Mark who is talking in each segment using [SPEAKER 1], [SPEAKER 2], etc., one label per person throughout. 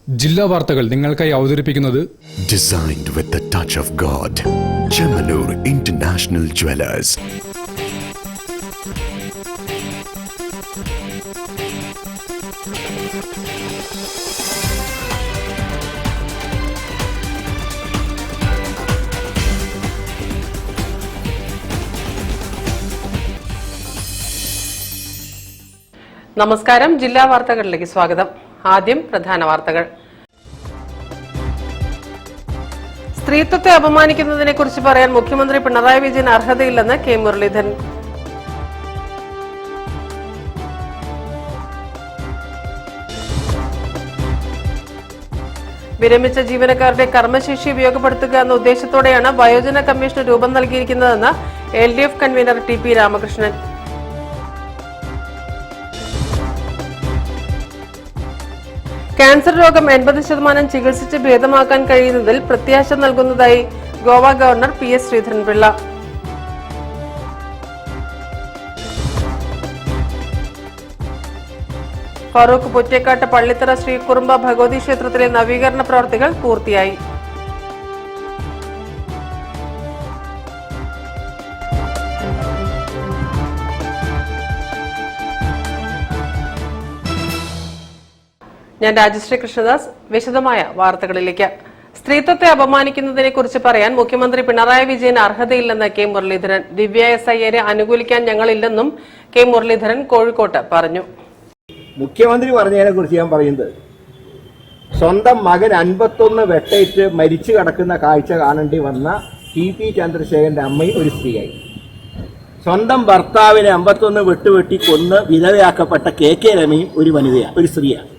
[SPEAKER 1] ജില്ലാ വാർത്തകൾ നിങ്ങൾക്കായി അവതരിപ്പിക്കുന്നത്
[SPEAKER 2] Designed with the touch of God. Chemanur International Jewelers.
[SPEAKER 3] നമസ്കാരം. ജില്ലാ വാർത്തകളിലേക്ക് സ്വാഗതം. ആദ്യം പ്രധാന വാർത്തകൾ. സ്ത്രീത്വത്തെ അപമാനിക്കുന്നതിനെ കുറിച്ച് പറയാൻ മുഖ്യമന്ത്രി പിണറായി വിജയൻ അർഹതയില്ലെന്ന് കെ മുരളീധരൻ. വിരമിച്ച ജീവനക്കാരുടെ കർമ്മശേഷി ഉപയോഗപ്പെടുത്തുക എന്ന ഉദ്ദേശത്തോടെയാണ് വയോജന കമ്മീഷന് രൂപം നൽകിയിരിക്കുന്നതെന്ന് LDF convener TP Ramakrishnan. Cancer രോഗം 80% ചികിത്സിച്ച് ഭേദമാക്കാൻ കഴിയുന്നതിൽ പ്രത്യാശ നൽകുന്നതായി ഗോവ ഗവർണർ PS ശ്രീധരൻപിള്ള. ഫറൂഖ് പൊറ്റേക്കാട്ട് പള്ളിത്തറ ശ്രീ കുറുമ്പ ഭഗവതി ക്ഷേത്രത്തിലെ നവീകരണ പ്രവർത്തികൾ പൂർത്തിയായി. ഞാൻ രാജശ്രീ കൃഷ്ണദാസ്. വിശദമായ വാർത്തകളിലേക്ക്. സ്ത്രീത്വത്തെ അപമാനിക്കുന്നതിനെ കുറിച്ച് പറയാൻ മുഖ്യമന്ത്രി പിണറായി വിജയൻ അർഹതയില്ലെന്ന് കെ മുരളീധരൻ. ദിവ്യ എസ് അയ്യരെ അനുകൂലിക്കാൻ ഞങ്ങളില്ലെന്നും കെ മുരളീധരൻ കോഴിക്കോട്ട് പറഞ്ഞു.
[SPEAKER 4] മുഖ്യമന്ത്രി പറഞ്ഞതിനെ കുറിച്ച് ഞാൻ പറയുന്നത്, സ്വന്തം മകൻ 51 വെട്ടേറ്റ് മരിച്ചു കിടക്കുന്ന കാഴ്ച കാണേണ്ടി വന്ന TP ചന്ദ്രശേഖരന്റെ അമ്മയും ഒരു സ്ത്രീയായി. സ്വന്തം ഭർത്താവിനെ 51 വെട്ടുവെട്ടി കൊന്ന് വിധവയാക്കപ്പെട്ട KK രമയും ഒരു വനിതയാണ്, ഒരു സ്ത്രീയാണ്.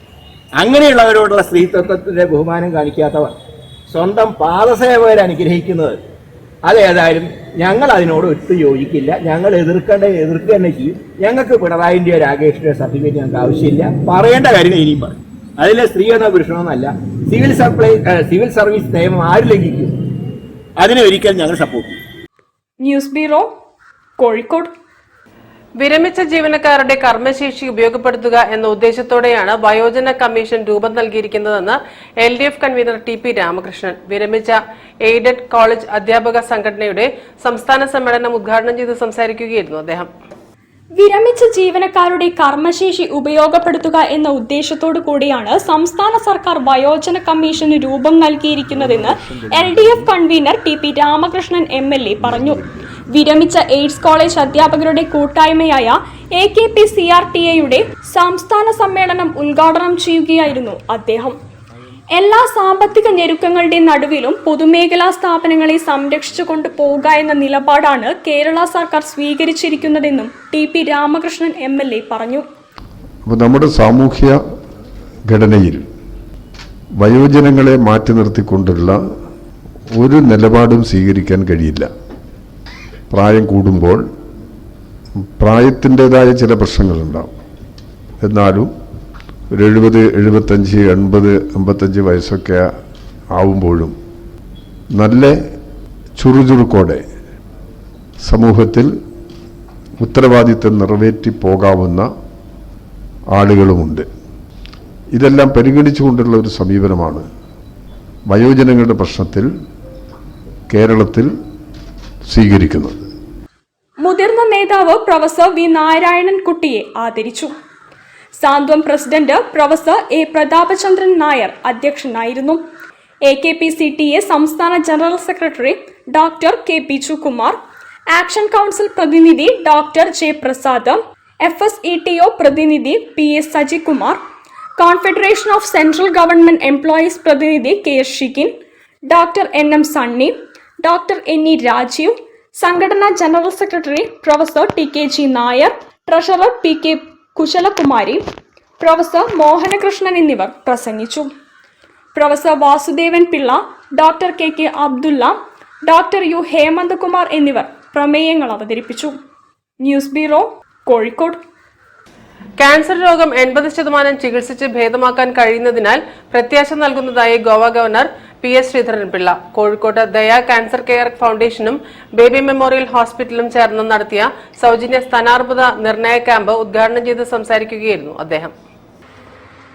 [SPEAKER 4] അങ്ങനെയുള്ളവരോടുള്ള സ്ത്രീത്വത്തിന്റെ ബഹുമാനം കാണിക്കാത്തവർ സ്വന്തം പാദസേവകരെ അനുഗ്രഹിക്കുന്നത് അതേതായാലും ഞങ്ങൾ അതിനോട് ഒത്തു യോജിക്കില്ല. ഞങ്ങൾ എതിർക്കുക തന്നെ ചെയ്യും. ഞങ്ങൾക്ക് പിണറായിന്റെ രാകേഷിന്റെ സർട്ടിഫിക്കറ്റ് ഞങ്ങൾക്ക് ആവശ്യമില്ല. പറയേണ്ട കാര്യം ഇനിയും പറയും. അതിലെ സ്ത്രീയെന്നോ പുരുഷനോന്നല്ല. സിവിൽ സർവീസ് നിയമം ആര് ലംഘിക്കും അതിനെ ഒരിക്കലും ഞങ്ങൾ സപ്പോർട്ട് ചെയ്യും.
[SPEAKER 5] News bureau, Kozhikode.
[SPEAKER 3] വിരമിച്ച ജീവനക്കാരുടെ കർമ്മശേഷി ഉപയോഗപ്പെടുത്തുക എന്ന ഉദ്ദേശത്തോടെയാണ് വയോജന കമ്മീഷൻ രൂപം നൽകിയിരിക്കുന്നതെന്ന് LDF കൺവീനർ TP രാമകൃഷ്ണൻ. വിരമിച്ച എയ്ഡഡ് കോളേജ് അധ്യാപക സംഘടനയുടെ സംസ്ഥാന സമ്മേളനം ഉദ്ഘാടനം ചെയ്ത് സംസാരിക്കുകയായിരുന്നു അദ്ദേഹം.
[SPEAKER 5] വിരമിച്ച ജീവനക്കാരുടെ കർമ്മശേഷി ഉപയോഗപ്പെടുത്തുക എന്ന ഉദ്ദേശത്തോടു കൂടിയാണ് സംസ്ഥാന സർക്കാർ വയോജന കമ്മീഷന് രൂപം നൽകിയിരിക്കുന്നതെന്ന് LDF convener TP Ramakrishnan MLA പറഞ്ഞു. വിരമിച്ച എയ്ഡ്സ് കോളേജ് അധ്യാപകരുടെ കൂട്ടായ്മയായ AKP-CRTA-യുടെ സംസ്ഥാന സമ്മേളനം ഉദ്ഘാടനം ചെയ്യുകയായിരുന്നു അദ്ദേഹം. എല്ലാ സാമ്പത്തിക ഞെരുക്കങ്ങളുടെ നടുവിലും പൊതുമേഖലാ സ്ഥാപനങ്ങളെ സംരക്ഷിച്ചുകൊണ്ട് പോകുക എന്ന നിലപാടാണ് കേരള സർക്കാർ സ്വീകരിച്ചിരിക്കുന്നതെന്നും TP രാമകൃഷ്ണൻ MLA പറഞ്ഞു.
[SPEAKER 6] അപ്പോൾ നമ്മുടെ സാമൂഹ്യ ഘടനയിൽ വയോജനങ്ങളെ മാറ്റി നിർത്തിക്കൊണ്ടുള്ള ഒരു നിലപാടും സ്വീകരിക്കാൻ കഴിയില്ല. പ്രായം കൂടുമ്പോൾ പ്രായത്തിൻ്റെതായ ചില പ്രശ്നങ്ങളുണ്ടാവും. എന്നാലും ഒരു 70, 75, 80, 85 വയസ്സൊക്കെ ആവുമ്പോഴും നല്ല ചുറുചുറുക്കോടെ സമൂഹത്തിൽ ഉത്തരവാദിത്വം നിറവേറ്റി പോകാവുന്ന ആളുകളുമുണ്ട്. ഇതെല്ലാം പരിഗണിച്ചുകൊണ്ടുള്ള ഒരു സമീപനമാണ് വയോജനങ്ങളുടെ പ്രശ്നത്തിൽ കേരളത്തിൽ സ്വീകരിക്കുന്നത്.
[SPEAKER 5] മുതിർന്ന നേതാവ് പ്രൊഫസർ വി നാരായണൻകുട്ടിയെ ആദരിച്ചു. Santhwam president professor A Prathapachandran Nair അധ്യക്ഷനായിരുന്നു. AKP-CTA സംസ്ഥാന general secretary doctor K Pichukumar, action council പ്രതിനിധി ഡോക്ടർ J പ്രസാദ്, FSETO പ്രതിനിധി PS Sajikumar, confederation of central government employees പ്രതിനിധി KS Shikkin, doctor NM Sunny, doctor NE Rajeev, സംഘടനാ general secretary professor TKG Nair, treasurer PK Kushalakumari, professor Mohanakrishnan എന്നിവർ പ്രസംഗിച്ചു. Professor Vasudevan Pillai, doctor KK Abdulla, doctor U Hemanthakumar എന്നിവർ പ്രമേയങ്ങൾ അവതരിപ്പിച്ചു. News bureau, Kozhikode.
[SPEAKER 3] Cancer രോഗം 80% ചികിത്സിച്ച് ഭേദമാക്കാൻ കഴിയുന്നതിനാൽ പ്രത്യാശ നൽകുന്നതായി ഗോവ ഗവർണർ PS ശ്രീധരൻപിള്ള. കോഴിക്കോട് ദയ ക്യാൻസർ കെയർ ഫൗണ്ടേഷനും ബേബി മെമ്മോറിയൽ ഹോസ്പിറ്റലും ചേർന്ന് നടത്തിയ സൗജന്യ സ്ഥാനാർബുദ നിർണയ ക്യാമ്പ് ഉദ്ഘാടനം ചെയ്ത് സംസാരിക്കുകയായിരുന്നു അദ്ദേഹം.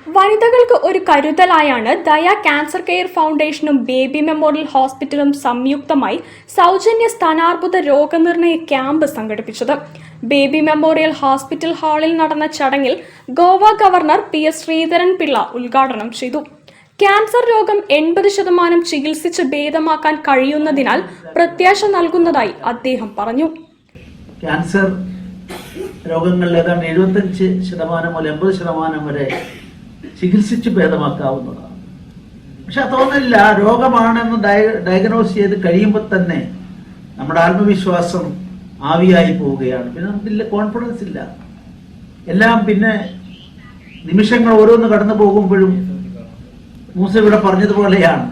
[SPEAKER 5] വനിതകൾക്ക് ഒരു കരുതലായാണ് ദയ ക്യാൻസർ കെയർ ഫൗണ്ടേഷനും ബേബി മെമ്മോറിയൽ ഹോസ്പിറ്റലും സംയുക്തമായി സൗജന്യ സ്ഥാനാർബുദ രോഗനിർണയ ക്യാമ്പ് സംഘടിപ്പിച്ചത്. ബേബി മെമ്മോറിയൽ ഹോസ്പിറ്റൽ ഹാളിൽ നടന്ന ചടങ്ങിൽ ഗോവ ഗവർണർ PS ശ്രീധരൻ പിള്ള ഉദ്ഘാടനം ചെയ്തു. ക്യാൻസർ രോഗം 80% ചികിത്സിച്ച് ഭേദമാക്കാൻ കഴിയുന്നതിനാൽ പ്രത്യാശ നൽകുന്നതായി അദ്ദേഹം പറഞ്ഞു.
[SPEAKER 7] ക്യാൻസർ രോഗങ്ങളിൽ ഏതാണ്ട് 75% മുതൽ 80% വരെ ചികിത്സിച്ച് ഭേദമാക്കാവുന്നതാണ്. പക്ഷെ തോന്നില്ല, രോഗമാണെന്ന് ഡയഗ്നോസ് ചെയ്ത് കഴിയുമ്പോൾ തന്നെ നമ്മുടെ ആത്മവിശ്വാസം ആവിയായി പോവുകയാണ്. പിന്നെ നമുക്കില്ല, കോൺഫിഡൻസ് ഇല്ല. എല്ലാം പിന്നെ നിമിഷങ്ങൾ ഓരോന്ന് കടന്നു പോകുമ്പോഴും മൂസ ഇവിടെ പറഞ്ഞതുപോലെയാണ്,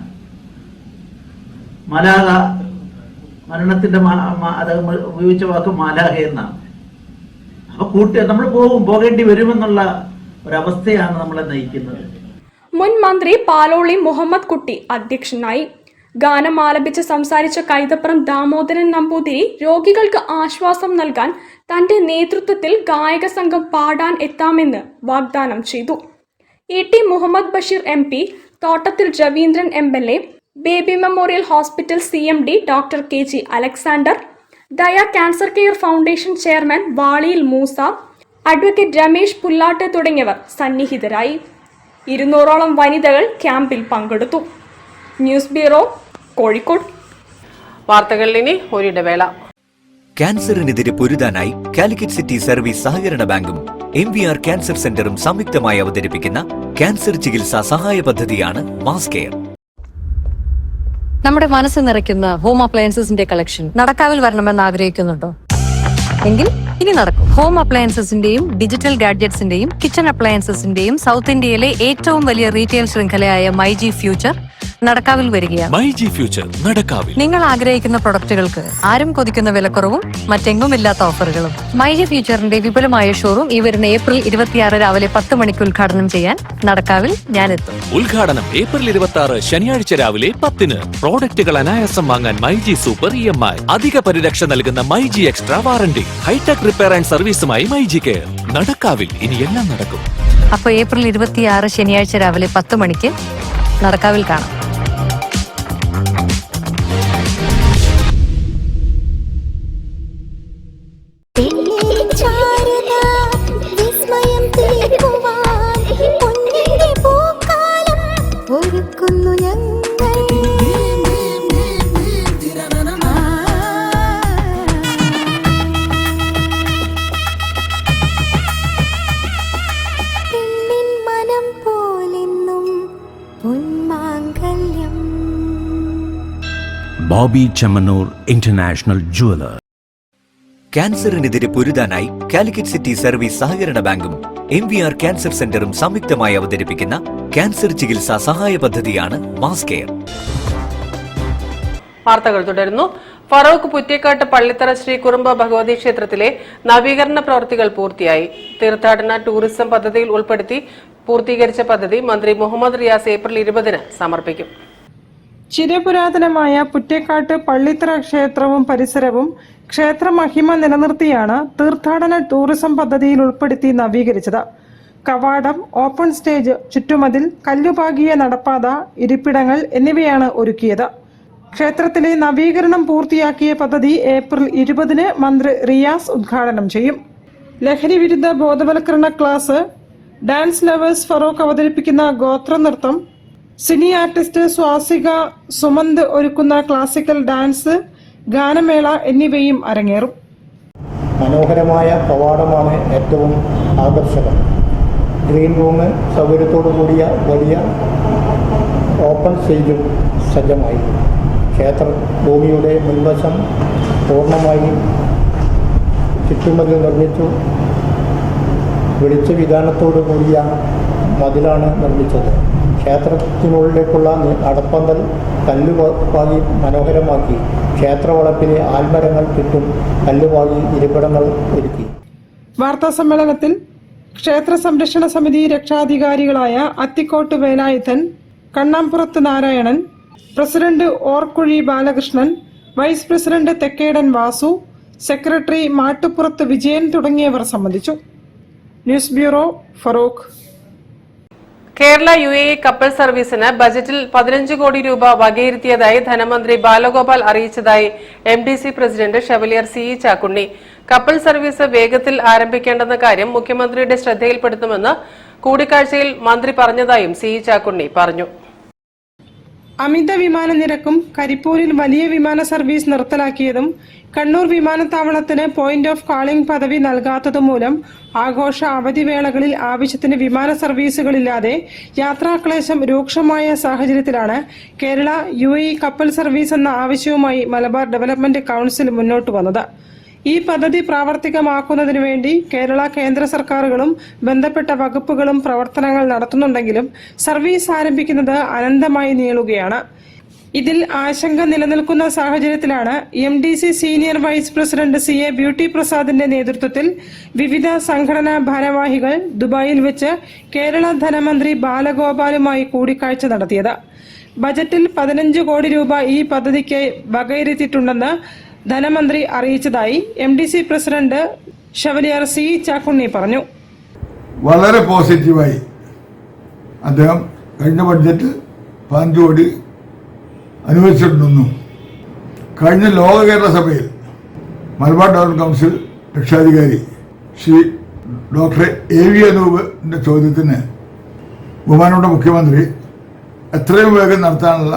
[SPEAKER 7] മലാഹ, മരണത്തിന്റെ അത് ഉപയോഗിച്ച വാക്ക് മാലാഹ എന്നാണ്. അപ്പൊ നമ്മൾ പോകേണ്ടി വരുമെന്നുള്ള ഒരവസ്ഥയാണ് നമ്മളെ നയിക്കുന്നത്.
[SPEAKER 5] മുൻ മന്ത്രി പാലോളി മുഹമ്മദ് കുട്ടി അധ്യക്ഷനായി. ഗാനം ആലപിച്ച് സംസാരിച്ച കൈതപ്പുറം ദാമോദരൻ നമ്പൂതിരി രോഗികൾക്ക് ആശ്വാസം നൽകാൻ തന്റെ നേതൃത്വത്തിൽ ഗായക സംഘം പാടാൻ എത്താമെന്ന് വാഗ്ദാനം ചെയ്തു. ET Muhammad Basheer MP, Thottathil Raveendran MLA, Baby Memorial Hospital CMD doctor KG Alexander, Daya cancer care foundation chairman Valiyil Moosa, advocate Ramesh Pullat തുടങ്ങിയവർ സന്നിഹിതരായി. 200ഓളം വനിതകൾ ക്യാമ്പിൽ പങ്കെടുത്തു. News bureau, Kozhikode.
[SPEAKER 3] വാർത്തകളിൽ ഇനി ഒരിടവേള.
[SPEAKER 8] ക്യാൻസറിനെതിരെ പൊരുതാനായി കാലിക്കറ്റ് സിറ്റി സർവീസ് സഹകരണ ബാങ്കും MVR ക്യാൻസർ സെന്ററും സംയുക്തമായി അവതരിപ്പിക്കുന്ന ക്യാൻസർ ചികിത്സാ സഹായ പദ്ധതിയാണ് മാസ് കെയർ.
[SPEAKER 9] നമ്മുടെ മനസ്സ് നിറയ്ക്കുന്ന ഹോം അപ്ലയൻസസിന്റെ കളക്ഷൻ നടക്കാവിൽ വരണമെന്ന് ആഗ്രഹിക്കുന്നുണ്ടോ? എങ്കിൽ ഇനി നടക്കും. ഹോം അപ്ലയൻസസിന്റെയും ഡിജിറ്റൽ ഗാഡ്ജറ്റ്സിന്റെയും കിച്ചൺ അപ്ലയൻസസിന്റെയും സൗത്ത് ഇന്ത്യയിലെ ഏറ്റവും വലിയ റീറ്റെയിൽ ശൃംഖലയായ മൈജി ഫ്യൂച്ചർ നടക്കാവിൽ വരികയാണ്.
[SPEAKER 10] മൈജി ഫ്യൂച്ചർ നടക്കാവിൽ.
[SPEAKER 9] നിങ്ങൾ ആഗ്രഹിക്കുന്ന പ്രൊഡക്റ്റുകൾക്ക് ആരും കൊതിക്കുന്ന വിലക്കുറവും മറ്റെങ്ങും ഇല്ലാത്ത ഓഫറുകളും. മൈജി ഫ്യൂച്ചറിന്റെ വിപുലമായ ഷോറൂം ഈ വരുന്ന April 26 രാവിലെ 10 മണിക്ക് ഉദ്ഘാടനം ചെയ്യാൻ നടക്കാവിൽ ഞാനെത്തും.
[SPEAKER 10] ഉദ്ഘാടനം April 26 ശനിയാഴ്ച രാവിലെ 10-ന്. പ്രോഡക്റ്റുകൾ അനായാസം വാങ്ങാൻ മൈജി സൂപ്പർ EMI, അധിക പരിരക്ഷ നൽകുന്ന myG extra warranty, hi-tech repair and സർവീസുമായി മൈജി കെയർ. നടക്കാവിൽ ഇനി എല്ലാം നടക്കും.
[SPEAKER 9] അപ്പോൾ April 26 ശനിയാഴ്ച രാവിലെ 10 മണിക്ക് നടക്കാവിൽ കാണാം.
[SPEAKER 2] Boby Chemmanur international jeweller.
[SPEAKER 8] ക്യാൻസറിനെതിരെ പൊരുതാനായി കാലിക്കറ്റ് സിറ്റി സർവീസ് സഹകരണ ബാങ്കും MVR ക്യാൻസർ സെന്ററും സംയുക്തമായി അവതരിപ്പിക്കുന്ന ക്യാൻസർ ചികിത്സാ സഹായ പദ്ധതിയാണ് മാസ് കെയർ.
[SPEAKER 3] വാർത്തകൾ തുടരുന്നു. ഫറോക്ക് പുറ്റേക്കാട്ട് പള്ളിത്തറ ശ്രീ കുറുമ്പ ഭഗവതി ക്ഷേത്രത്തിലെ നവീകരണ പ്രവൃത്തികൾ പൂർത്തിയായി. തീർത്ഥാടന ടൂറിസം പദ്ധതിയിൽ ഉൾപ്പെടുത്തി പൂർത്തീകരിച്ച പദ്ധതി മന്ത്രി മുഹമ്മദ് റിയാസ് April 20-ന് സമർപ്പിക്കും.
[SPEAKER 11] ചിരപുരാതനമായ പുറ്റേക്കാട്ട് പള്ളിത്തറ ക്ഷേത്രവും പരിസരവും ക്ഷേത്ര മഹിമ നിലനിർത്തിയാണ് തീർത്ഥാടന ടൂറിസം പദ്ധതിയിൽ ഉൾപ്പെടുത്തി നവീകരിച്ചത്. കവാടം, ഓപ്പൺ സ്റ്റേജ്, ചുറ്റുമതിൽ, കല്ലുപാകിയ നടപ്പാത, ഇരിപ്പിടങ്ങൾ എന്നിവയാണ് ഒരുക്കിയത്. ക്ഷേത്രത്തിലെ നവീകരണം പൂർത്തിയാക്കിയ പദ്ധതി April 20-ന് മന്ത്രി റിയാസ് ഉദ്ഘാടനം ചെയ്യും. ലഹരി വിരുദ്ധ ബോധവൽക്കരണ ക്ലാസ്, ഡാൻസ് ലവേഴ്സ് ഫറോക്ക് അവതരിപ്പിക്കുന്ന ഗോത്ര നൃത്തം, സിനി ആർട്ടിസ്റ്റ് സ്വാസിക സുമന്ത് ഒരുക്കുന്ന ക്ലാസിക്കൽ ഡാൻസ്, ഗാനമേള എന്നിവയും അരങ്ങേറും.
[SPEAKER 4] മനോഹരമായ കവാടമാണ് ഏറ്റവും ആകർഷകം. ഗ്രീൻ റൂം, സൗകര്യത്തോടു കൂടിയ വലിയ ഓപ്പൺ സ്റ്റേജും സജ്ജമായി. ക്ഷേത്ര ഭൂമിയുടെ മുൻവശം പൂർണ്ണമായി ചുറ്റുമതിൽ നിർമ്മിച്ചു. വെളിച്ച വിധാനത്തോടു കൂടിയ മതിലാണ് നിർമ്മിച്ചത്. ക്ഷേത്രത്തിനുള്ളിലേക്കുള്ള നടപ്പന്തൽ കല്ലുപാകി മനോഹരമാക്കി. ക്ഷേത്രവളപ്പിലെ ആൽമരങ്ങൾ ചുറ്റും കല്ലുപാകി ഇരിപ്പിടങ്ങൾ ഒരുക്കി.
[SPEAKER 11] വാർത്താ സമ്മേളനത്തിൽ ക്ഷേത്ര സംരക്ഷണ സമിതി രക്ഷാധികാരികളായ Athikkott Velayudhan, Kannampurath Narayanan, president Orkuzhi Balakrishnan, vice president Thekkedan Vasu, secretary Mattupurath Vijayan തുടങ്ങിയവർ സംബന്ധിച്ചു. News bureau, Feroke.
[SPEAKER 3] Kerala UAE കപ്പൽ സർവീസിന് ബജറ്റിൽ 15 കോടി രൂപ വകയിരുത്തിയതായി ധനമന്ത്രി ബാലഗോപാൽ അറിയിച്ചതായി MDC president chevalier CE Chakkunni. കപ്പൽ സർവീസ് വേഗത്തിൽ ആരംഭിക്കേണ്ടെന്ന കാര്യം മുഖ്യമന്ത്രിയുടെ ശ്രദ്ധയിൽപ്പെടുത്തുമെന്ന് കൂടിക്കാഴ്ചയിൽ മന്ത്രി പറഞ്ഞതായും CE ചാക്കുണ്ണി പറഞ്ഞു.
[SPEAKER 11] അമിത വിമാന നിരക്കും കരിപ്പൂരിൽ വലിയ വിമാന സർവീസ് നിർത്തലാക്കിയതും കണ്ണൂർ വിമാനത്താവളത്തിന് പോയിന്റ് ഓഫ് കാളിംഗ് പദവി നൽകാത്തതും മൂലം ആഘോഷ അവധിവേളകളിൽ ആവശ്യത്തിന് വിമാന സർവീസുകളില്ലാതെ യാത്രാക്ലേശം രൂക്ഷമായ സാഹചര്യത്തിലാണ് കേരള UAE കപ്പൽ സർവീസ് എന്ന ആവശ്യവുമായി മലബാർ ഡെവലപ്മെന്റ് കൌൺസിൽ മുന്നോട്ട് വന്നത്. ഈ പദ്ധതി പ്രാവർത്തികമാക്കുന്നതിനു വേണ്ടി കേരള കേന്ദ്ര സർക്കാരുകളും ബന്ധപ്പെട്ട വകുപ്പുകളും പ്രവർത്തനങ്ങൾ നടത്തുന്നുണ്ടെങ്കിലും സർവീസ് ആരംഭിക്കുന്നത് അനന്തമായി നീളുകയാണ്. ഇതിൽ ആശങ്ക നിലനിൽക്കുന്ന സാഹചര്യത്തിലാണ് MDC senior vice president CA Beauty പ്രസാദിന്റെ നേതൃത്വത്തിൽ വിവിധ സംഘടനാ ഭാരവാഹികൾ ദുബായിൽ വെച്ച് കേരള ധനമന്ത്രി ബാലഗോപാലുമായി കൂടിക്കാഴ്ച നടത്തിയത്. ബജറ്റിൽ 15 കോടി രൂപ ഈ പദ്ധതിക്ക് വകയിരുത്തിയിട്ടുണ്ടെന്ന് ധനമന്ത്രി അറിയിച്ചതായി MDC president chevalier CE Chakkunni പറഞ്ഞു.
[SPEAKER 12] വളരെ പോസിറ്റീവായി അദ്ദേഹം കഴിഞ്ഞ ബഡ്ജറ്റ് 15 കോടി അനുവദിച്ചിട്ടുണ്ടെന്നും കഴിഞ്ഞ ലോക കേരള സഭയിൽ മലബാർ ഡെവലപ്മെന്റ് കൗൺസിൽ രക്ഷാധികാരി ശ്രീ ഡോക്ടർ AV അനൂപിന്റെ ചോദ്യത്തിന് ബഹുമാനപ്പെട്ട മുഖ്യമന്ത്രി എത്രയും വേഗം നടത്താനുള്ള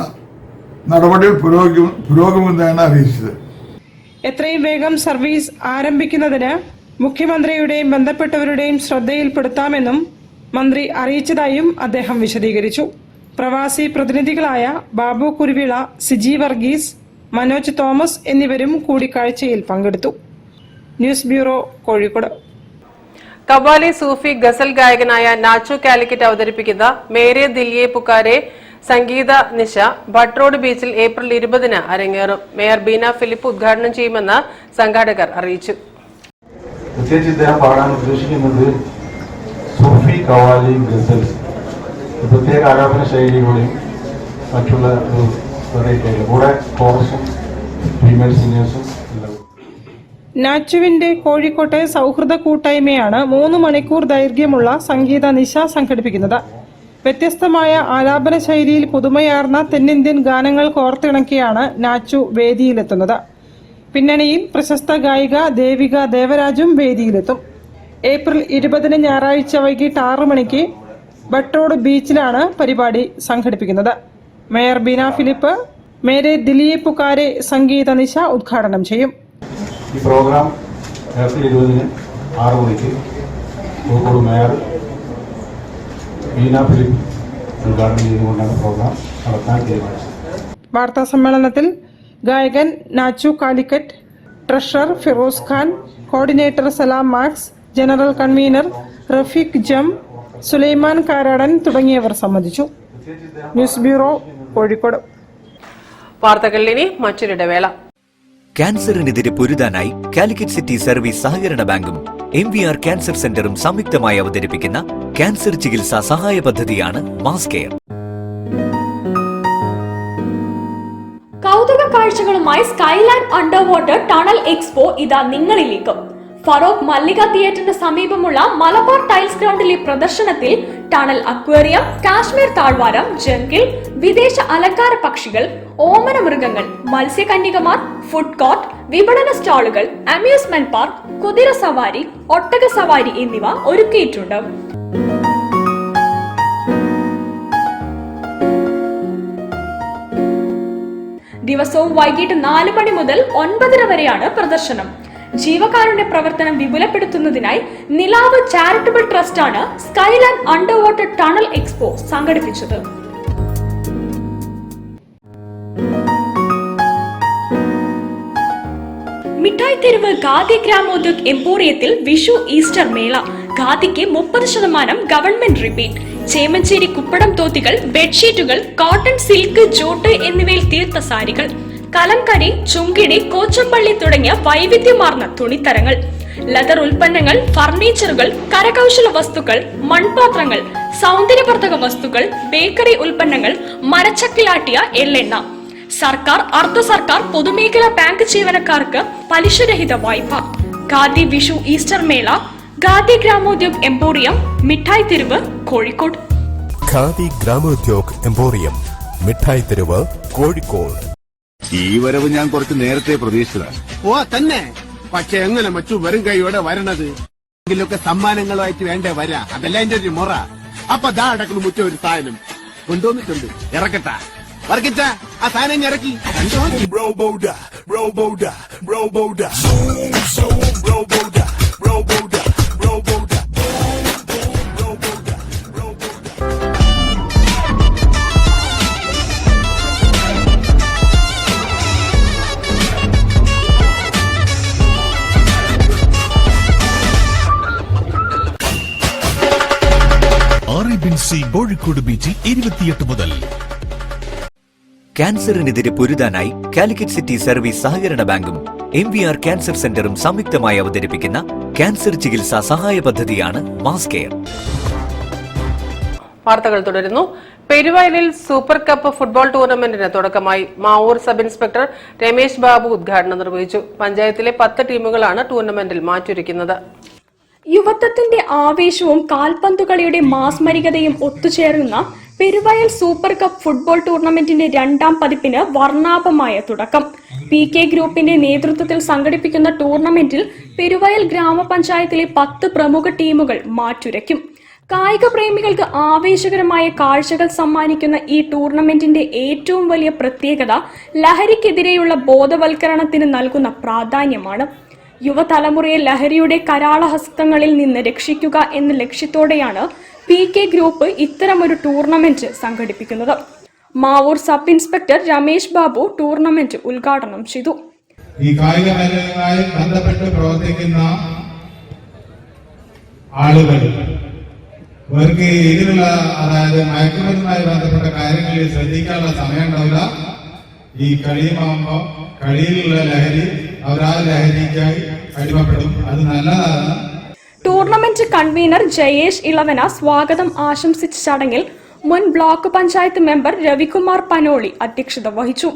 [SPEAKER 12] നടപടികൾ പുരോഗമിക്കുന്നതാണ് അറിയിച്ചത്.
[SPEAKER 11] എത്രയും വേഗം സർവീസ് ആരംഭിക്കുന്നതിന് മുഖ്യമന്ത്രിയുടെയും ബന്ധപ്പെട്ടവരുടെയും ശ്രദ്ധയിൽപ്പെടുത്താമെന്നും മന്ത്രി അറിയിച്ചതായും അദ്ദേഹം വിശദീകരിച്ചു. പ്രവാസി പ്രതിനിധികളായ ബാബു കുരുവിള, സിജി വർഗീസ്, മനോജ് തോമസ് എന്നിവരും കൂടിക്കാഴ്ചയിൽ പങ്കെടുത്തു. News bureau, Kozhikode.
[SPEAKER 3] കവാലി സൂഫി ഗസൽ ഗായകനായ നാച്ചു കാലിക്കറ്റ് അവതരിപ്പിക്കുന്ന മേരെ ദിലിയെ പുക്കാരെ സംഗീത നിശ ഭട്ട് റോഡ് ബീച്ചിൽ ഏപ്രിൽ 20-ന് അരങ്ങേറും. മേയർ ബീന ഫിലിപ്പ് ഉദ്ഘാടനം ചെയ്യുമെന്ന് സംഘാടകർ അറിയിച്ചു.
[SPEAKER 13] പ്രത്യേകിച്ച് ഇദ്ദേഹം പാടാൻ ഉദ്ദേശിക്കുന്നത് സൂഫി കവാലി ഗസൽ, പ്രത്യേക ആലാപന ശൈലികളെയും മറ്റുള്ള ഒരു വെറൈറ്റി കൂടെ കോറസും ഫീമെയിൽ സിംഗേഴ്സും.
[SPEAKER 11] നാച്ചുവിന്റെ കോഴിക്കോട്ടെ സൗഹൃദ കൂട്ടായ്മയാണ് 3 മണിക്കൂർ ദൈർഘ്യമുള്ള സംഗീത നിശ സംഘടിപ്പിക്കുന്നത്. വ്യത്യസ്തമായ ആലാപന ശൈലിയിൽ പുതുമയാർന്ന തെന്നിന്ത്യൻ ഗാനങ്ങൾ കോർത്തിണക്കിയാണ് നാച്ചു വേദിയിലെത്തുന്നത്. പിന്നണിയിൽ പ്രശസ്ത ഗായിക ദേവിക ദേവരാജും വേദിയിലെത്തും. ഏപ്രിൽ 20-ന് ഞായറാഴ്ച വൈകിട്ട് 6 മണിക്ക് ഭട്ട് റോഡ് ബീച്ചിലാണ് പരിപാടി സംഘടിപ്പിക്കുന്നത്. മേയർ ബീന ഫിലിപ്പ് മേരെ ദിലിയെ പുക്കാരെ സംഗീത നിശ ഉദ്ഘാടനം ചെയ്യും.
[SPEAKER 13] ഈ പ്രോഗ്രാം ഏപ്രിൽ 20-ന് 6 മണിക്ക് കോഴിക്കോട് മേയർ ബീന ഫിലിപ്പ് ഉദ്ഘാടനം ചെയ്തുകൊണ്ടാണ് പ്രോഗ്രാം നടത്താൻ തീരുമാനിച്ചത്.
[SPEAKER 11] വാർത്താ സമ്മേളനത്തിൽ ഗായകൻ നാച്ചു കാലിക്കറ്റ്, ട്രഷറർ ഫിറോസ് ഖാൻ, കോർഡിനേറ്റർ സലാം മാക്സ്, ജനറൽ കൺവീനർ റഫീഖ് ജം, സുലൈമാൻ കാരാടൻ തുടങ്ങിയവർ സംബന്ധിച്ചു. News bureau, Kozhikode.
[SPEAKER 3] വാർത്തകളിൽ ഇനി മറ്റൊരിടവേള.
[SPEAKER 8] ക്യാൻസറിനെതിരെ പൊരുതാനായി കാലിക്കറ്റ് സിറ്റി സർവീസ് സഹകരണ ബാങ്കും MVR ക്യാൻസർ സെന്ററും സംയുക്തമായി അവതരിപ്പിക്കുന്ന ക്യാൻസർ ചികിത്സാ സഹായ പദ്ധതിയാണ് മാസ് കെയർ.
[SPEAKER 5] കൗതുക കാഴ്ചകളുമായി Skyland under water tunnel expo ഇതാ നിങ്ങളിലേക്കും. ഫറോക്ക് മല്ലിക തിയേറ്ററിന് സമീപമുള്ള മലബാർ ടൈൽസ് ഗ്രൗണ്ടിലെ പ്രദർശനത്തിൽ ടണൽ അക്വേറിയം, കാശ്മീർ താഴ്വാരം, ജംഗിൾ, വിദേശ അലങ്കാര പക്ഷികൾ, ഓമന മൃഗങ്ങൾ, മത്സ്യകന്യകമാർ, ഫുഡ് കോർട്ട്, വിപണന സ്റ്റാളുകൾ, അമ്യൂസ്മെന്റ് പാർക്ക്, കുതിര സവാരി, ഒട്ടക സവാരി എന്നിവ ഒരുക്കിയിട്ടുണ്ട്. ദിവസവും വൈകിട്ട് 4 മണി മുതൽ 9:30 വരെയാണ് പ്രദർശനം. ജീവകാരുണ്യ പ്രവർത്തനം വിപുലപ്പെടുത്തുന്നതിനായി നിലാവ് ചാരിറ്റബിൾ ട്രസ്റ്റ് ആണ് Skyland under water tunnel expo സംഘടിപ്പിച്ചത്. മിഠായി തെരുവ് ഖാദി ഗ്രാമോദ്योग എംപോറിയത്തിൽ വിഷു ഈസ്റ്റർ മേള. ഖാദിക്ക് 30% ഗവൺമെന്റ് റിബേറ്റ്. ചേമഞ്ചേരി കുപ്പടം തോത്തികൾ, ബെഡ്ഷീറ്റുകൾ, കോട്ടൺ, സിൽക്ക്, ജോട്ട് എന്നിവയിൽ തീർത്ത സാരികൾ, കലംകരി, ചുങ്കിടി, കോച്ചമ്പള്ളി തുടങ്ങിയ വൈവിധ്യമാർന്ന തുണിത്തരങ്ങൾ, ലെതർ ഉൽപ്പന്നങ്ങൾ, ഫർണിച്ചറുകൾ, കരകൗശല വസ്തുക്കൾ, മൺപാത്രങ്ങൾ, സൗന്ദര്യവർദ്ധക വസ്തുക്കൾ, ബേക്കറി ഉൽപ്പന്നങ്ങൾ, മരച്ചക്കിലാട്ടിയ എള്ളെണ്ണ. സർക്കാർ, അർദ്ധ സർക്കാർ, പൊതുമേഖലാ ബാങ്ക് ജീവനക്കാർക്ക് പലിശരഹിത വായ്പ. ഖാദി വിഷു ഈസ്റ്റർ മേള ഖാദി ഗ്രാമോദ്योग എംപോറിയം, മിഠായി തെരുവ്, കോഴിക്കോട്.
[SPEAKER 2] ഖാദി ഗ്രാമോദ്യോഗ് എംപോറിയം, മിഠായി തെരുവ്, കോഴിക്കോട്.
[SPEAKER 12] ഈ വരവ് ഞാൻ കുറച്ച് നേരത്തെ പ്രതീക്ഷിച്ചതാണ്.
[SPEAKER 4] ഓ തന്നെ, പക്ഷെ എങ്ങനെ മറ്റു വെറും കൈയോടെ വരണത്? എങ്കിലൊക്കെ സമ്മാനങ്ങളുമായിട്ട് വേണ്ടേ വരാ, അതല്ല എന്റെ ഒരു മുറ. അപ്പൊ ദാ അടക്കുന്നു മുറ്റ ഒരു സാധനം കൊണ്ടുവന്നിട്ടുണ്ട്, ഇറക്കട്ടാ വർക്കിച്ച ആ സാധനം ഇറക്കി.
[SPEAKER 2] കോഴിക്കോട് ബീച്ചിൽ 28 മുതൽ.
[SPEAKER 8] ക്യാൻസറിനെതിരെ പൊരുതാനായി കാലിക്കറ്റ് സിറ്റി സർവീസ് സഹകരണ ബാങ്കും MVR ക്യാൻസർ സെന്ററും സംയുക്തമായി അവതരിപ്പിക്കുന്ന ക്യാൻസർ ചികിത്സാ സഹായ പദ്ധതിയാണ് മാസ് കെയർ.
[SPEAKER 3] വാർത്തകൾ തുടരുന്നു. പെരുവയലിൽ സൂപ്പർ കപ്പ് ഫുട്ബോൾ ടൂർണമെന്റിന് തുടക്കമായി. മാവൂർ സബ് ഇൻസ്പെക്ടർ രമേശ് ബാബു ഉദ്ഘാടനം നിർവഹിച്ചു. പഞ്ചായത്തിലെ 10 ടീമുകളാണ് ടൂർണമെന്റിൽ മാറ്റുരയ്ക്കുന്നത്.
[SPEAKER 5] യുവത്വത്തിന്റെ ആവേശവും കാൽപന്തുകളിയുടെ മാസ്മരികതയും ഒത്തുചേർന്ന പെരുവയൽ സൂപ്പർ കപ്പ് ഫുട്ബോൾ ടൂർണമെന്റിന്റെ 2ാം പതിപ്പിന് വർണ്ണാഭമായ തുടക്കം. PK ഗ്രൂപ്പിന്റെ നേതൃത്വത്തിൽ സംഘടിപ്പിക്കുന്ന ടൂർണമെന്റിൽ പെരുവയൽ ഗ്രാമപഞ്ചായത്തിലെ 10 പ്രമുഖ ടീമുകൾ മാറ്റുരയ്ക്കും. കായിക പ്രേമികൾക്ക് ആവേശകരമായ കാഴ്ചകൾ സമ്മാനിക്കുന്ന ഈ ടൂർണമെന്റിന്റെ ഏറ്റവും വലിയ പ്രത്യേകത ലഹരിക്കെതിരെയുള്ള ബോധവൽക്കരണത്തിന് നൽകുന്ന പ്രാധാന്യമാണ്. യുവതലമുറയെ ലഹരിയുടെ കരാളഹസ്തങ്ങളിൽ നിന്ന് രക്ഷിക്കുക എന്ന ലക്ഷ്യത്തോടെയാണ് PK ഗ്രൂപ്പ് ഇത്തരമൊരു ടൂർണമെന്റ് സംഘടിപ്പിക്കുന്നത്. Mavoor sub inspector Ramesh Babu tournament ഉദ്ഘാടനം ചെയ്തു.
[SPEAKER 13] ഈ കായിക മേഖലയുമായി ബന്ധപ്പെട്ട് പ്രവർത്തിക്കുന്ന ആളുകൾ ഇവർക്ക് ഇതിനുള്ള, അതായത് മയക്കുമരുന്നുമായി ബന്ധപ്പെട്ട കാര്യങ്ങളിൽ ശ്രദ്ധിക്കാനുള്ള സമയം ഉണ്ടാവില്ല. ഈ കളിയുമാകുമ്പോ കളിയിലുള്ള ലഹരി അവരാ ലഹരിക്കായി അടിമപ്പെടും. അത് നല്ലതാണ്.
[SPEAKER 5] ടൂർണമെന്റ് കൺവീനർ ജയേഷ് ഇളവന സ്വാഗതം ആശംസിച്ച ചടങ്ങിൽ മുൻ ബ്ലോക്ക് പഞ്ചായത്ത് മെമ്പർ രവികുമാർ പനോളി അധ്യക്ഷത വഹിച്ചു.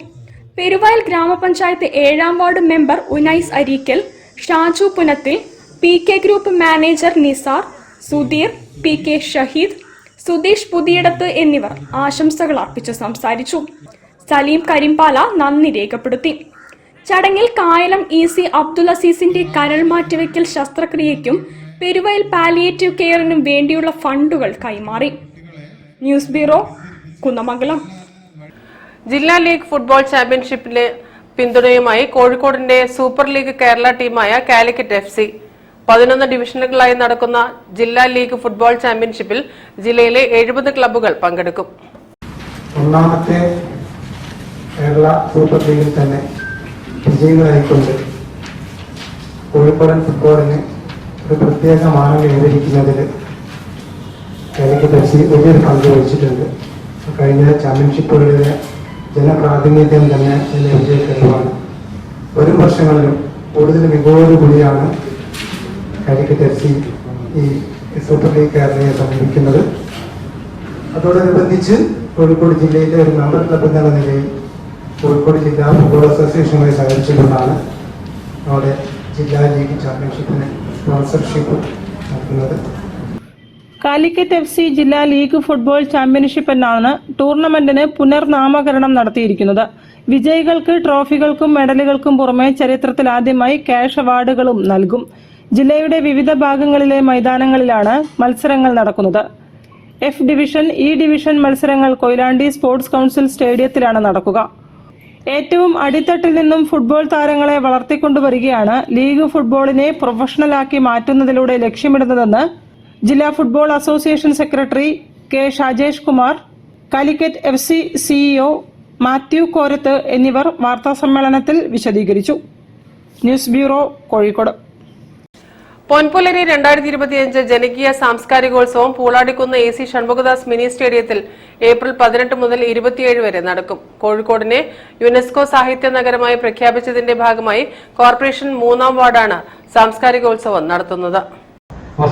[SPEAKER 5] പെരുവയൽ ഗ്രാമപഞ്ചായത്ത് 7ാം ward member Unais Areekkal, Shaju Punathil, PK group manager Nisar, Sudheer, PK Shaheed, Sudheesh Puthiyidath എന്നിവർ ആശംസകൾ അർപ്പിച്ച് സംസാരിച്ചു. സലീം കരിമ്പാല നന്ദി രേഖപ്പെടുത്തി. ചടങ്ങിൽ കായലം EC അബ്ദുൽ അസീസിന്റെ കരൾ മാറ്റിവെക്കൽ ശസ്ത്രക്രിയയ്ക്കും പെരുവയൽ പാലിയേറ്റീവ് കെയറിനും വേണ്ടിയുള്ള ഫണ്ടുകൾ കൈമാറി. News bureau, Kunnamangalam.
[SPEAKER 3] ജില്ലാ ലീഗ് ഫുട്ബോൾ ചാമ്പ്യൻഷിപ്പിലെ പിന്തുണയുമായി കോഴിക്കോടിന്റെ സൂപ്പർ ലീഗ് കേരള ടീമായ കാലിക്കറ്റ് FC 11 ഡിവിഷനുകളായി നടക്കുന്ന ജില്ലാ ലീഗ് ഫുട്ബോൾ ചാമ്പ്യൻഷിപ്പിൽ ജില്ലയിലെ 70 ക്ലബ്ബുകൾ പങ്കെടുക്കും.
[SPEAKER 14] ഒന്നാമത്തെ കേരള സൂപ്പർ ലീഗിൽ തന്നെ വിജയികളായിക്കൊണ്ട് കോഴിക്കോടൻ ഫുട്ബോളിന് ഒരു പ്രത്യേക മാനം കൈവരിക്കുന്നതിൽ കാലിക്കറ്റ് FC വലിയൊരു പങ്ക് വഹിച്ചിട്ടുണ്ട്. കഴിഞ്ഞ ചാമ്പ്യൻഷിപ്പുകളിലെ ജനപ്രാതിനിധ്യം തന്നെ ഇതിലെ വിജയകരമാണ്. വരും വർഷങ്ങളിലും കൂടുതൽ മികവോടുകൂടിയാണ് കാലിക്കറ്റ് FC ഈ സൂപ്പർ ലീഗ് കേരളയെ സമീപിക്കുന്നത്. അതോടനുബന്ധിച്ച് കോഴിക്കോട് ജില്ലയിലെ ഒരു മെമ്പർ ക്ലബ് എന്ന നിലയിൽ കോഴിക്കോട് ജില്ലാ ഫുട്ബോൾ അസോസിയേഷനുമായി സഹകരിച്ചുകൊണ്ടാണ് നമ്മുടെ ജില്ലാ ലീഗ് ചാമ്പ്യൻഷിപ്പിന് സ്പോൺസർഷിപ്പ് നടത്തുന്നത്.
[SPEAKER 11] കാലിക്കറ്റ് FC ജില്ലാ ലീഗ് ഫുട്ബോൾ ചാമ്പ്യൻഷിപ്പ് എന്നാണ് ടൂർണമെന്റിന് പുനർനാമകരണം നടത്തിയിരിക്കുന്നത്. വിജയികൾക്ക് ട്രോഫികൾക്കും മെഡലുകൾക്കും പുറമെ ചരിത്രത്തിൽ ആദ്യമായി ക്യാഷ് അവാർഡുകളും നൽകും. ജില്ലയുടെ വിവിധ ഭാഗങ്ങളിലെ മൈതാനങ്ങളിലാണ് മത്സരങ്ങൾ നടക്കുന്നത്. F ഡിവിഷൻ, E ഡിവിഷൻ മത്സരങ്ങൾ കൊയിലാണ്ടി സ്പോർട്സ് കൗൺസിൽ സ്റ്റേഡിയത്തിലാണ് നടക്കുക. ഏറ്റവും അടിത്തട്ടിൽ നിന്നും ഫുട്ബോൾ താരങ്ങളെ വളർത്തിക്കൊണ്ടുവരികയാണ് ലീഗ് ഫുട്ബോളിനെ പ്രൊഫഷണലാക്കി മാറ്റുന്നതിലൂടെ ലക്ഷ്യമിടുന്നതെന്ന് ജില്ലാ football association secretary K Shajesh Kumar, Calicut FC CEO Mathew Korath എന്നിവർ വാർത്താസമ്മേളനത്തിൽ വിശദീകരിച്ചു. News bureau, Kozhikode.
[SPEAKER 3] പൊൻപുലരി 2025 ജനകീയ സാംസ്കാരികോത്സവം പൂളാടിക്കുന്ന് AC ഷൺമുഖദാസ് മിനി സ്റ്റേഡിയത്തിൽ ഏപ്രിൽ 18 മുതൽ 27 വരെ നടക്കും. കോഴിക്കോടിനെ യുനെസ്കോ സാഹിത്യ നഗരമായി പ്രഖ്യാപിച്ചതിന്റെ ഭാഗമായി കോർപ്പറേഷൻ 3ാം വാർഡാണ് സാംസ്കാരികോത്സവം നടത്തുന്നത്.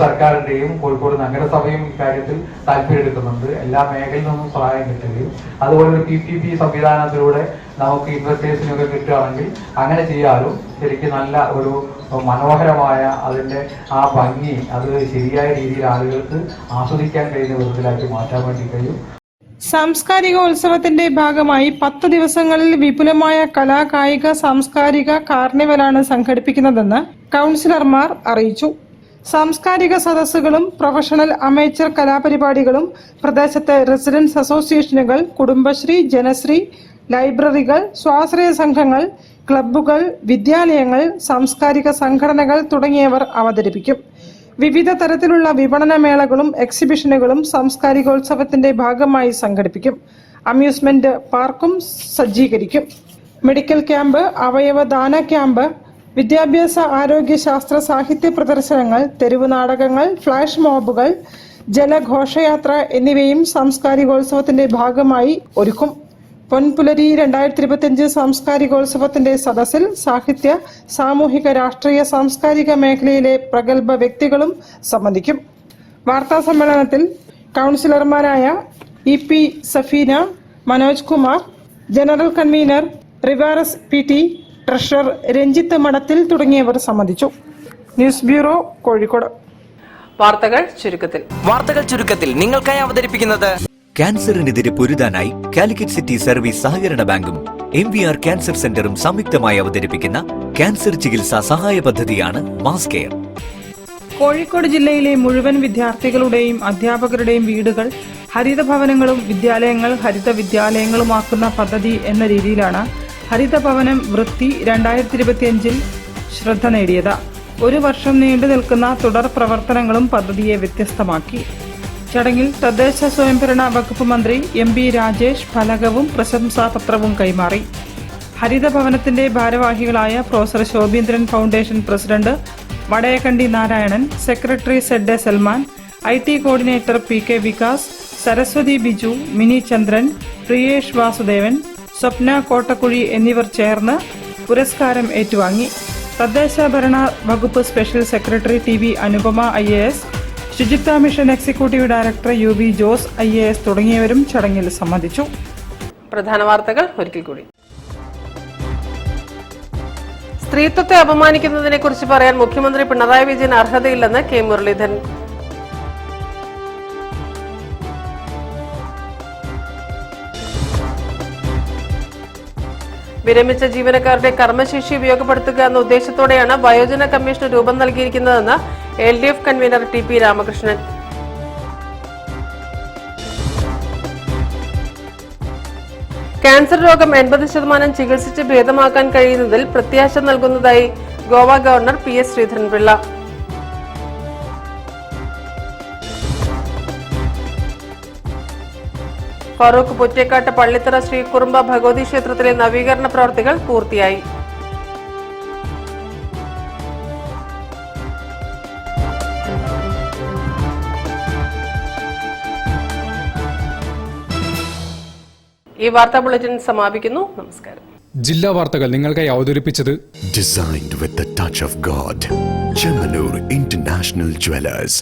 [SPEAKER 13] സർക്കാരിന്റെയും കോഴിക്കോട് നഗരസഭയും ഇക്കാര്യത്തിൽ താല്പര്യമെടുക്കുന്നുണ്ട്. എല്ലാ മേഖലയിൽ നിന്നും സഹായം കിട്ടുകയും അതുപോലെ ഒരു PPP സംവിധാനത്തിലൂടെ നമുക്ക് ഇൻവെസ്റ്റേഴ്സിനൊക്കെ കിട്ടുകയാണെങ്കിൽ അങ്ങനെ ചെയ്യാനും ശരിക്കും നല്ല ഒരു മനോഹരമായ അതിൻ്റെ ആ ഭംഗി അത് ശരിയായ രീതിയിൽ ആളുകൾക്ക് ആസ്വദിക്കാൻ കഴിയുന്ന വിധത്തിലാക്കി മാറ്റാൻ വേണ്ടി കഴിയും.
[SPEAKER 11] സാംസ്കാരികോത്സവത്തിന്റെ ഭാഗമായി 10 ദിവസങ്ങളിൽ വിപുലമായ കലാകായിക സാംസ്കാരിക കാർണിവലാണ് സംഘടിപ്പിക്കുന്നതെന്ന് കൗൺസിലർമാർ അറിയിച്ചു. സാംസ്കാരിക സദസ്സുകളും പ്രൊഫഷണൽ അമേച്ചർ കലാപരിപാടികളും പ്രദേശത്തെ റെസിഡൻസ് അസോസിയേഷനുകൾ, കുടുംബശ്രീ, ജനശ്രീ, ലൈബ്രറികൾ, സ്വാശ്രയ സംഘങ്ങൾ, ക്ലബ്ബുകൾ, വിദ്യാലയങ്ങൾ, സാംസ്കാരിക സംഘടനകൾ തുടങ്ങിയവർ അവതരിപ്പിക്കും. വിവിധ തരത്തിലുള്ള വിപണന മേളകളും എക്സിബിഷനുകളും സാംസ്കാരികോത്സവത്തിന്റെ ഭാഗമായി സംഘടിപ്പിക്കും. അമ്യൂസ്മെന്റ് പാർക്കും സജ്ജീകരിക്കും. മെഡിക്കൽ ക്യാമ്പ്, അവയവദാന ക്യാമ്പ്, വിദ്യാഭ്യാസ, ആരോഗ്യ, ശാസ്ത്ര, സാഹിത്യ പ്രദർശനങ്ങൾ, തെരുവ് നാടകങ്ങൾ, ഫ്ലാഷ് മോബുകൾ, ജലഘോഷയാത്ര എന്നിവയും സാംസ്കാരികോത്സവത്തിന്റെ ഭാഗമായി ഒരുക്കും. പൊൻപുലരി 2025 സാംസ്കാരികോത്സവത്തിന്റെ സദസ്സിൽ സാഹിത്യ, സാമൂഹിക, രാഷ്ട്രീയ, സാംസ്കാരിക മേഖലയിലെ പ്രഗത്ഭ വ്യക്തികളും സംബന്ധിക്കും. വാർത്താ സമ്മേളനത്തിൽ കൗൺസിലർമാരായ EP Safeena, Manoj Kumar, general convener റിവാറസ് PT, ട്രഷറർ രഞ്ജിത്ത് മഠത്തിൽ തുടങ്ങിയവർ സംബന്ധിച്ചു. News bureau, Kozhikode.
[SPEAKER 3] വാർത്തകൾ
[SPEAKER 8] ചുരുക്കത്തിൽ നിങ്ങൾക്കായി അവതരിപ്പിക്കുന്നത് ക്യാൻസറിനെതിരെ പൊരുതാനായി കാലിക്കറ്റ് സിറ്റി സർവീസ് സഹകരണ ബാങ്കും MVR ക്യാൻസർ സെന്ററും സംയുക്തമായി അവതരിപ്പിക്കുന്ന ക്യാൻസർ ചികിത്സാ സഹായ പദ്ധതിയാണ് മാസ് കെയർ.
[SPEAKER 11] കോഴിക്കോട് ജില്ലയിലെ മുഴുവൻ വിദ്യാർത്ഥികളുടെയും അധ്യാപകരുടെയും വീടുകൾ ഹരിതഭവനങ്ങളും വിദ്യാലയങ്ങൾ ഹരിത വിദ്യാലയങ്ങളുമാക്കുന്ന പദ്ധതി എന്ന രീതിയിലാണ് ഹരിതഭവനം വൃത്തി 2025 ശ്രദ്ധ നേടിയത്. 1 വർഷം നീണ്ടു നിൽക്കുന്ന തുടർ പ്രവർത്തനങ്ങളും പദ്ധതിയെ വ്യത്യസ്തമാക്കി. ചടങ്ങിൽ തദ്ദേശ സ്വയംഭരണ വകുപ്പ് മന്ത്രി MB രാജേഷ് ഫലകവും പ്രശംസാപത്രവും കൈമാറി. ഹരിതഭവനത്തിന്റെ ഭാരവാഹികളായ professor Shobheendran foundation president Vadayakandi Narayanan, secretary ZA Salman, IT coordinator PK Vikas, Saraswathi Biju, Mini Chandran, Priyesh Vasudevan, Swapna Kottakuzhi എന്നിവർ ചേർന്ന് പുരസ്കാരം ഏറ്റുവാങ്ങി. തദ്ദേശ ഭരണ വകുപ്പ് special secretary TV Anupama IAS, ശുചിത്വ mission executive director UV Jose IAS തുടങ്ങിയവരും ചടങ്ങിൽ സംബന്ധിച്ചു.
[SPEAKER 3] പ്രധാന വാർത്തകൾ ഒരിക്കൽ കൂടി. സ്ത്രീത്വത്തെ അപമാനിക്കുന്നതിനെ കുറിച്ച് പറയാൻ മുഖ്യമന്ത്രി പിണറായി വിജയൻ അർഹതയില്ലെന്ന് K മുരളീധരൻ. വിരമിച്ച ജീവനക്കാരുടെ കർമ്മശേഷി ഉപയോഗപ്പെടുത്തുക എന്ന ഉദ്ദേശത്തോടെയാണ് വയോജന കമ്മീഷന് രൂപം നൽകിയിരിക്കുന്നതെന്ന് LDF convener TP Ramakrishnan. Cancer രോഗം 80% ചികിത്സിച്ച് ഭേദമാക്കാൻ കഴിയുന്നതിൽ പ്രത്യാശ നൽകുന്നതായി ഗോവ ഗവർണർ PS ശ്രീധരൻപിള്ള. ഫറൂഖ് പുറ്റേക്കാട്ട് പള്ളിത്തറ ശ്രീ കുറുമ്പ ഭഗവതി ക്ഷേത്രത്തിലെ നവീകരണ പ്രവർത്തികൾ പൂർത്തിയായി. ഈ വാർത്താ ബുള്ളറ്റിൻ സമാപിക്കുന്നു. നമസ്കാരം.
[SPEAKER 1] ജില്ലാ വാർത്തകൾ നിങ്ങൾക്കായി അവതരിപ്പിച്ചത്
[SPEAKER 2] Designed with the touch of God. Chemanur International Jewelers.